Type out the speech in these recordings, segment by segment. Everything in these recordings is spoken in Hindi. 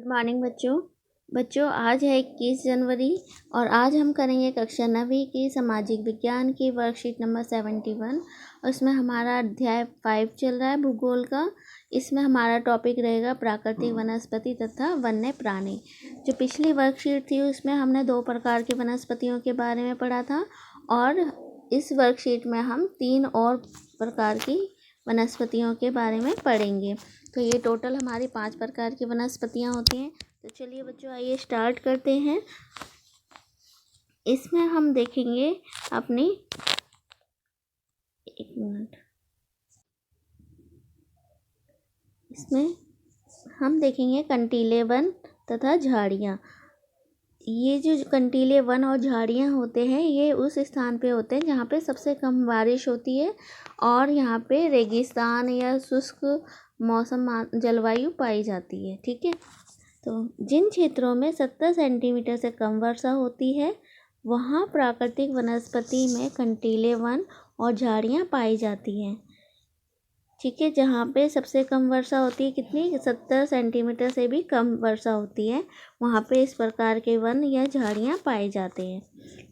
मॉर्निंग बच्चों आज है 21 जनवरी और आज हम करेंगे कक्षा 9वीं की सामाजिक विज्ञान की वर्कशीट नंबर 71। और इसमें हमारा अध्याय 5 चल रहा है भूगोल का। इसमें हमारा टॉपिक रहेगा प्राकृतिक वनस्पति तथा वन्य प्राणी। जो पिछली वर्कशीट थी उसमें हमने 2 प्रकार की वनस्पतियों के बारे में पढ़ा था और इस वर्कशीट में हम 3 और प्रकार की वनस्पतियों के बारे में पढ़ेंगे। तो ये टोटल हमारी 5 प्रकार की वनस्पतियाँ होती हैं। तो चलिए बच्चों आइए स्टार्ट करते हैं। इसमें हम देखेंगे अपनी इसमें हम देखेंगे कंटीले वन तथा झाड़ियाँ। ये जो कंटीले वन और झाड़ियाँ होते हैं ये उस स्थान पे होते हैं जहाँ पे सबसे कम बारिश होती है और यहाँ पे रेगिस्तान या शुष्क मौसम जलवायु पाई जाती है। ठीक है, तो जिन क्षेत्रों में 70 सेंटीमीटर से कम वर्षा होती है वहाँ प्राकृतिक वनस्पति में कंटीले वन और झाड़ियाँ पाई जाती हैं। ठीक है, जहाँ पे सबसे कम वर्षा होती है, कितनी 70 सेंटीमीटर से भी कम वर्षा होती है, वहाँ पे इस प्रकार के वन या झाड़ियाँ पाए जाते हैं।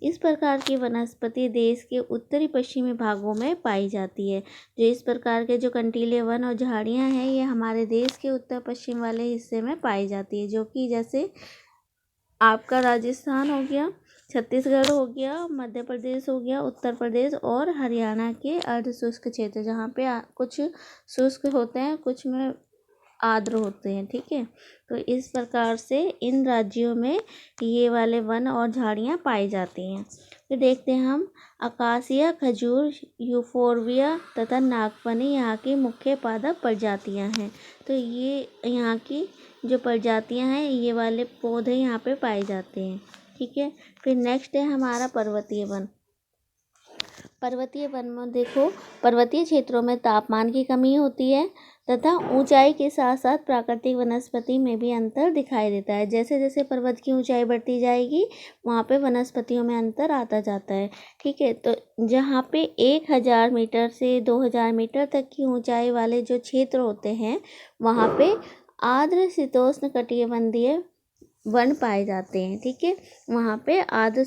इस प्रकार की वनस्पति देश के उत्तरी पश्चिमी भागों में पाई जाती है। जो इस प्रकार के जो कंटीले वन और झाड़ियाँ हैं ये हमारे देश के उत्तर पश्चिम वाले हिस्से में पाई जाती है, जो कि जैसे आपका राजस्थान हो गया, छत्तीसगढ़ हो गया, मध्य प्रदेश हो गया, उत्तर प्रदेश और हरियाणा के अर्ध शुष्क क्षेत्र, जहाँ पे कुछ शुष्क होते हैं कुछ में आर्द्र होते हैं। ठीक है, तो इस प्रकार से इन राज्यों में ये वाले वन और झाड़ियाँ पाई जाती हैं। फिर देखते हैं हम अकासिया, खजूर, यूफोरबिया तथा नागफनी यहाँ की मुख्य पादप प्रजातियाँ हैं। तो ये यहाँ की जो प्रजातियाँ हैं ये वाले पौधे यहाँ पे पाए जाते हैं। ठीक है, फिर नेक्स्ट है हमारा पर्वतीय वन। पर्वतीय वन में देखो, पर्वतीय क्षेत्रों में तापमान की कमी होती है तथा ऊंचाई के साथ साथ प्राकृतिक वनस्पति में भी अंतर दिखाई देता है। जैसे जैसे पर्वत की ऊंचाई बढ़ती जाएगी वहाँ पे वनस्पतियों में अंतर आता जाता है। ठीक है, तो जहाँ पे 1000 मीटर से 2000 मीटर तक की ऊंचाई वाले जो क्षेत्र होते हैं वहाँ पे आर्द्र शीतोष्ण कटिबंधीय वन पाए जाते हैं। ठीक है, वहाँ पे आर्द्र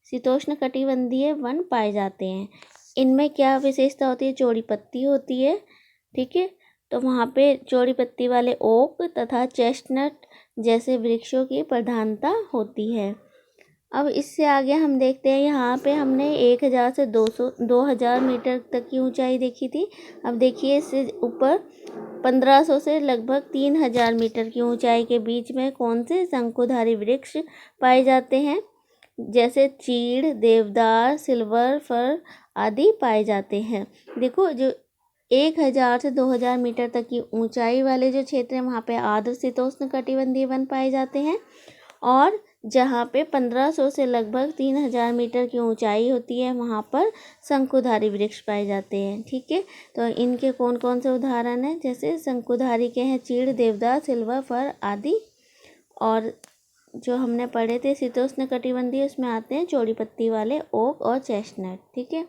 शीतोष्ण कटिबंधीय वन पाए जाते हैं। इनमें क्या विशेषता होती है? चौड़ी पत्ती होती है। ठीक है, तो वहाँ पे चौड़ी पत्ती वाले ओक तथा चेस्टनट जैसे वृक्षों की प्रधानता होती है। अब इससे आगे हम देखते हैं, यहाँ पे हमने 1000 से 2000 मीटर तक की ऊंचाई देखी थी। अब देखिए इससे ऊपर 1500 से लगभग 3000 मीटर की ऊंचाई के बीच में कौन से शंकुधारी वृक्ष पाए जाते हैं? जैसे चीड़, देवदार, सिल्वर फर आदि पाए जाते हैं। देखो, जो 1000 से 2000 मीटर तक की ऊंचाई वाले जो क्षेत्र हैं वहाँ पे आर्द्र शीतोष्ण कटिबंधीय वन पाए जाते हैं और जहाँ पे 1500 से लगभग 3000 मीटर की ऊंचाई होती है वहाँ पर शंकुधारी वृक्ष पाए जाते हैं। ठीक है, तो इनके कौन कौन से उदाहरण हैं? जैसे शंकुधारी के हैं चीड़, देवदार, सिल्वर फर आदि। और जो हमने पढ़े थे शीतोष्ण कटिबंधीय उसमें आते हैं चौड़ी पत्ती वाले ओक और चेस्टनट। ठीक है,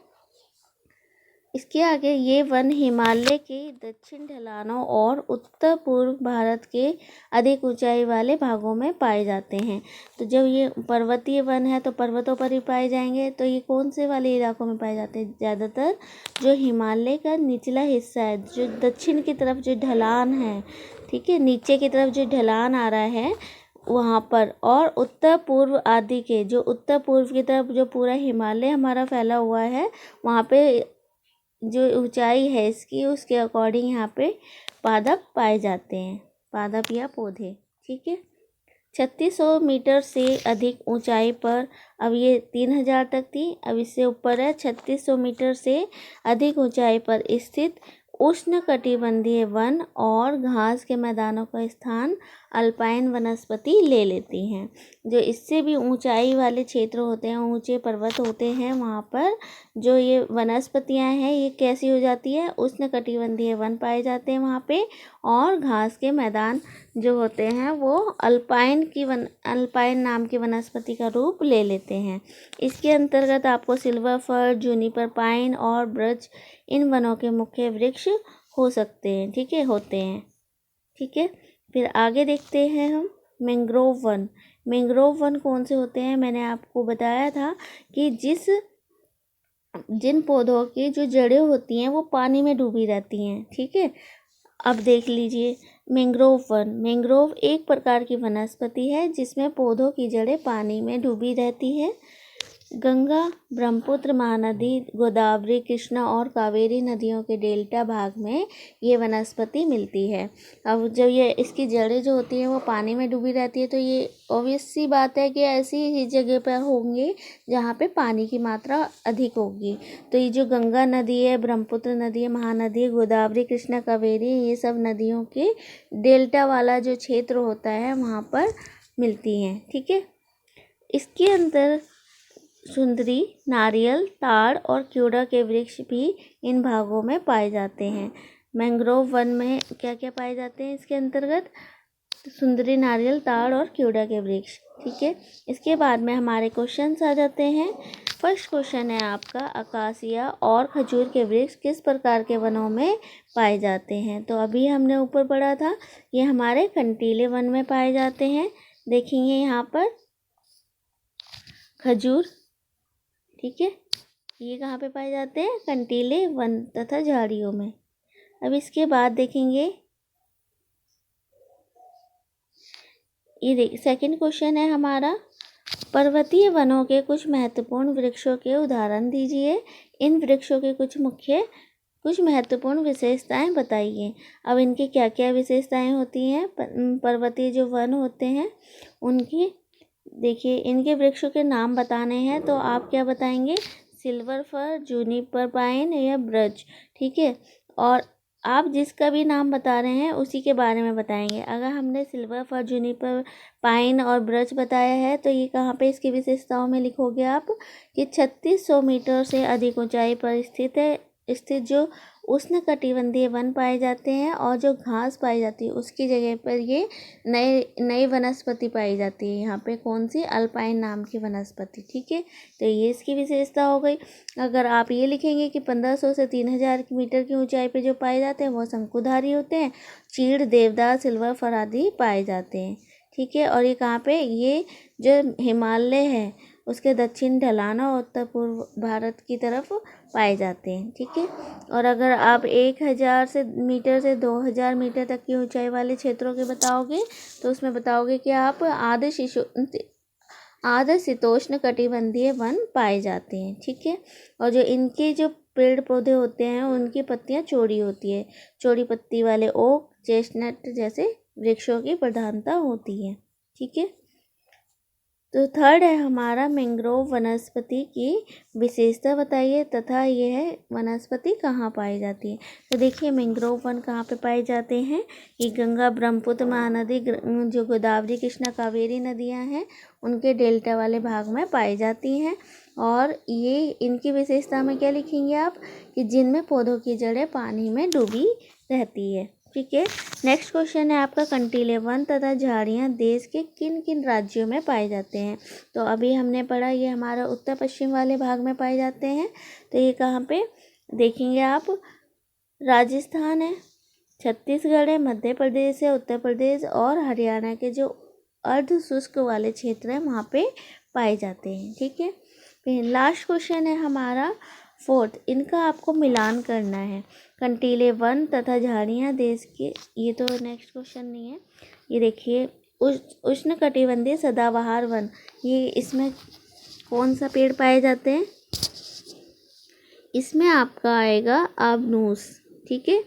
इसके आगे ये वन हिमालय के दक्षिण ढलानों और उत्तर पूर्व भारत के अधिक ऊंचाई वाले भागों में पाए जाते हैं। तो जब ये पर्वतीय वन है तो पर्वतों पर ही पाए जाएंगे। तो ये कौन से वाले इलाकों में पाए जाते हैं? ज़्यादातर जो हिमालय का निचला हिस्सा है, जो दक्षिण की तरफ जो ढलान है, ठीक है, नीचे की तरफ जो ढलान आ रहा है वहाँ पर, और उत्तर पूर्व आदि के जो उत्तर पूर्व की तरफ जो पूरा हिमालय हमारा फैला हुआ है वहाँ पे जो ऊंचाई है इसकी उसके अकॉर्डिंग यहाँ पे पादप पाए जाते हैं, पादप या पौधे। ठीक है, 3600 मीटर से अधिक ऊंचाई पर, अब ये 3000 तक थी, अब इससे ऊपर है 3600 मीटर से अधिक ऊंचाई पर स्थित उष्ण कटिबंधीय वन और घास के मैदानों का स्थान अल्पाइन वनस्पति ले लेती हैं। जो इससे भी ऊंचाई वाले क्षेत्र होते हैं, ऊंचे पर्वत होते हैं, वहाँ पर जो ये वनस्पतियाँ हैं ये कैसी हो जाती है? उष्ण कटिबंधीय वन पाए जाते हैं वहाँ पे, और घास के मैदान जो होते हैं वो अल्पाइन नाम की वनस्पति का रूप ले लेते हैं। इसके अंतर्गत आपको सिल्वर फर, जूनिपर पाइन और ब्रज इन वनों के मुख्य वृक्ष हो सकते हैं। ठीक है, होते हैं। ठीक है, फिर आगे देखते हैं हम मैंग्रोव वन। मैंग्रोव वन कौन से होते हैं? मैंने आपको बताया था कि जिन पौधों की जो जड़ें होती हैं वो पानी में डूबी रहती हैं। ठीक है, अब देख लीजिए मैंग्रोव वन। मैंग्रोव एक प्रकार की वनस्पति है जिसमें पौधों की जड़ें पानी में डूबी रहती है। गंगा, ब्रह्मपुत्र महानदी, गोदावरी, कृष्णा और कावेरी नदियों के डेल्टा भाग में ये वनस्पति मिलती है। अब जब ये इसकी जड़ें जो होती हैं वो पानी में डूबी रहती है तो ये ऑब्वियस सी बात है कि ऐसी ही जगह पर होंगे जहाँ पे पानी की मात्रा अधिक होगी। तो ये जो गंगा नदी है, ब्रह्मपुत्र नदी है, महानदी है, गोदावरी, कृष्णा, कावेरी, ये सब नदियों के डेल्टा वाला जो क्षेत्र होता है वहाँ पर मिलती हैं। ठीक है, इसके अंदर सुंदरी, नारियल, ताड़ और क्यूड़ा के वृक्ष भी इन भागों में पाए जाते हैं। मैंग्रोव वन में क्या क्या पाए जाते हैं इसके अंतर्गत? सुंदरी, नारियल, ताड़ और क्यूड़ा के वृक्ष। ठीक है, इसके बाद में हमारे क्वेश्चंस आ जाते हैं। फर्स्ट क्वेश्चन है आपका, अकासिया और खजूर के वृक्ष किस प्रकार के वनों में पाए जाते हैं? तो अभी हमने ऊपर पढ़ा था, ये हमारे कंटीले वन में पाए जाते हैं। देखेंगे यहाँ पर खजूर, ठीक है, ये कहाँ पे पाए जाते हैं? कंटीले वन तथा झाड़ियों में। अब इसके बाद देखेंगे, ये सेकंड क्वेश्चन है हमारा, पर्वतीय वनों के कुछ महत्वपूर्ण वृक्षों के उदाहरण दीजिए। इन वृक्षों के कुछ महत्वपूर्ण विशेषताएं बताइए। अब इनकी क्या क्या विशेषताएं होती हैं? पर्वतीय जो वन होते हैं उनकी देखिए, इनके वृक्षों के नाम बताने हैं तो आप क्या बताएंगे? सिल्वर फर, जूनिपर पाइन या ब्रज। ठीक है, और आप जिसका भी नाम बता रहे हैं उसी के बारे में बताएंगे। अगर हमने सिल्वर फर, जूनिपर पाइन और ब्रज बताया है तो ये कहाँ पे इसकी विशेषताओं में लिखोगे आप कि 3600 मीटर से अधिक ऊंचाई पर स्थित जो उष्णकटिबंधीय वन पाए जाते हैं और जो घास पाई जाती है उसकी जगह पर ये नई वनस्पति पाई जाती है। यहाँ पे कौन सी? अल्पाइन नाम की वनस्पति। ठीक है, तो ये इसकी विशेषता हो गई। अगर आप ये लिखेंगे कि 1500 से 3000 मीटर की ऊंचाई पे जो पाए जाते हैं वो शंकुधारी होते हैं, चीड़, देवदार, सिल्वर फर आदि पाए जाते हैं। ठीक है, और ये कहाँ पे? ये जो हिमालय है उसके दक्षिण ढलान और उत्तर पूर्व भारत की तरफ पाए जाते हैं। ठीक है, और अगर आप 1000 मीटर से 2000 मीटर तक की ऊंचाई वाले क्षेत्रों के बताओगे तो उसमें बताओगे कि आप आदर्श शीतोष्ण कटिबंधीय वन पाए जाते हैं। ठीक है, और जो इनके जो पेड़ पौधे होते हैं उनकी पत्तियां चौड़ी होती है। चौड़ी पत्ती वाले ओक, चेस्टनट जैसे वृक्षों की प्रधानता होती है। ठीक है, तो थर्ड है हमारा, मैंग्रोव वनस्पति की विशेषता बताइए तथा यह वनस्पति कहाँ पाई जाती है। तो देखिए मैंग्रोव वन कहाँ पे पाए जाते हैं? ये गंगा, ब्रह्मपुत्र, महानदी, जो गोदावरी, कृष्णा, कावेरी नदियाँ हैं उनके डेल्टा वाले भाग में पाई जाती हैं। और ये इनकी विशेषता में क्या लिखेंगे आप कि जिनमें पौधों की जड़ें पानी में डूबी रहती है। ठीक है, नेक्स्ट क्वेश्चन है आपका, कंटीले वन तथा झाड़ियाँ देश के किन किन राज्यों में पाए जाते हैं? तो अभी हमने पढ़ा ये हमारा उत्तर पश्चिम वाले भाग में पाए जाते हैं। तो ये कहाँ पे देखेंगे आप? राजस्थान है, छत्तीसगढ़ है, मध्य प्रदेश है, उत्तर प्रदेश और हरियाणा के जो अर्ध शुष्क वाले क्षेत्र हैं वहाँ पे पाए जाते हैं। ठीक है, फिर लास्ट क्वेश्चन है हमारा फोर्थ, इनका आपको मिलान करना है। कंटीले वन तथा झाड़ियाँ देश के, ये तो नेक्स्ट क्वेश्चन नहीं है, ये देखिए उष्णकटिबंधीय सदाबहार वन, ये इसमें कौन सा पेड़ पाए जाते हैं? इसमें आपका आएगा आबनूस। ठीक है,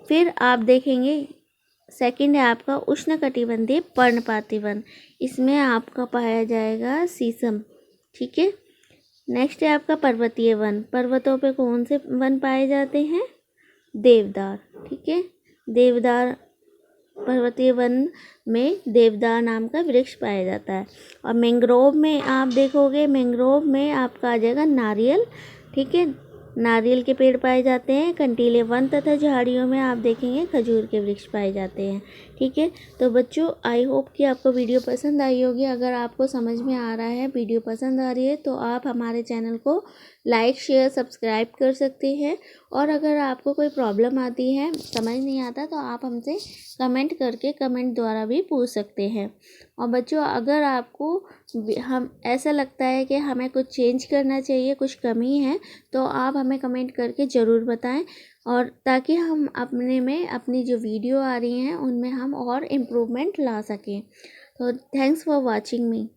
फिर आप देखेंगे सेकंड है आपका उष्णकटिबंधीय पर्णपाती वन, इसमें आपका पाया जाएगा शीशम। ठीक है, नेक्स्ट है आपका पर्वतीय वन, पर्वतों पे कौन से वन पाए जाते हैं? देवदार। ठीक है, देवदार, पर्वतीय वन में देवदार नाम का वृक्ष पाया जाता है। और मैंग्रोव में आप देखोगे, मैंग्रोव में आपका आ जाएगा नारियल। ठीक है, नारियल के पेड़ पाए जाते हैं। कंटीले वन तथा झाड़ियों में आप देखेंगे खजूर के वृक्ष पाए जाते हैं। ठीक है। तो बच्चों आई होप कि आपको वीडियो पसंद आई होगी। अगर आपको समझ में आ रहा है, वीडियो पसंद आ रही है, तो आप हमारे चैनल को लाइक शेयर सब्सक्राइब कर सकते हैं। और अगर आपको कोई प्रॉब्लम आती है, समझ नहीं आता, तो आप हमसे कमेंट करके कमेंट द्वारा भी पूछ सकते हैं। और बच्चों अगर आपको हम ऐसा लगता है कि हमें कुछ चेंज करना चाहिए, कुछ कमी है, तो आप हमें कमेंट करके ज़रूर बताएं, और ताकि हम अपनी जो वीडियो आ रही हैं उनमें हम और इम्प्रूवमेंट ला सकें। तो थैंक्स फॉर वॉचिंग मी।